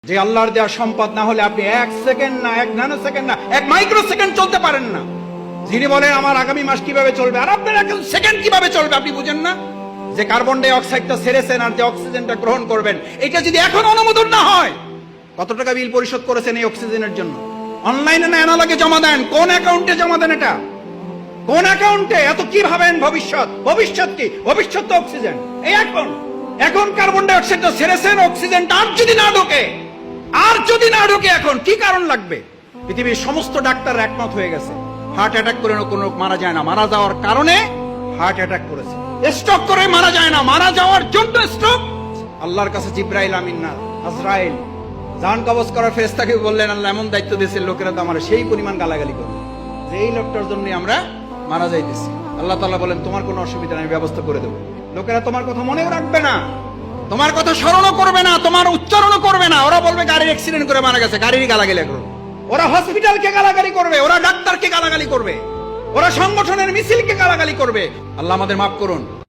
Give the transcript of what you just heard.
যে আল্লাহর দেওয়া সম্পদ না হলে আপনি 1 সেকেন্ড না, 1 ন্যানো সেকেন্ড না, 1 মাইক্রো সেকেন্ড চলতে পারেন না। যিনি বলেন আমার আগামী মাস কিভাবে চলবে, আর আপনার 1 সেকেন্ড কিভাবে চলবে আপনি বুঝেন না? যে কার্বন ডাই অক্সাইডটা ছেড়েছেন আর যে অক্সিজেনটা গ্রহণ করবেন, এটা যদি এখন অনুমোদন না হয়, কত টাকা বিল পরিশোধ করেছেন এই অক্সিজেনের জন্য? অনলাইনে না অ্যানালগে জমা দেন? কোন অ্যাকাউন্টে জমা দেন? এটা কোন অ্যাকাউন্টে? এত কি ভাবেন ভবিষ্যৎ? ভবিষ্যৎ কি? ভবিষ্যৎ তো অক্সিজেন। এই এখন কার্বন ডাই অক্সাইডটা ছেড়েছেন, অক্সিজেনটা আর যদি না ঢোকে এখন কি কারণ লাগবে? পৃথিবীর সমস্ত ডাক্তার একমত হয়ে গেছে, হার্ট অ্যাটাক করে কোনো মারা যায় না, মারা যাওয়ার কারণে হার্ট অ্যাটাক করেছে। স্ট্রোক করে মারা যায় না, মারা যাওয়ার জন্য স্ট্রোক। আল্লাহর কাছে জিব্রাইল আমিন না, আজরাইল জান কবজ করার ফেরেশতাকে বললেন, আল্লাহ এমন দায়িত্ব দিয়েছেন, লোকেরা তো আমার সেই পরিমাণ গালাগালি করবে যে এই লোকটার জন্য আমরা মারা যাইতেছি। আল্লাহ তাআলা বলেন, তোমার কোনো অসুবিধা নেই, ব্যবস্থা করে দেবো। লোকেরা তোমার কথা মনেও রাখবে না, তোমার কথা স্মরণও করবে না, তোমার উচ্চারণও করবে না। ওরা বলবে গাড়ির অ্যাক্সিডেন্ট করে মারা গেছে, গাড়ির গালাগালি করবে। ওরা হসপিটালকে গালাগালি করবে, ওরা ডাক্তারকে গালাগালি করবে, ওরা সংগঠনের মিছিলকে গালাগালি করবে। আল্লাহ আমাদের মাফ করুন।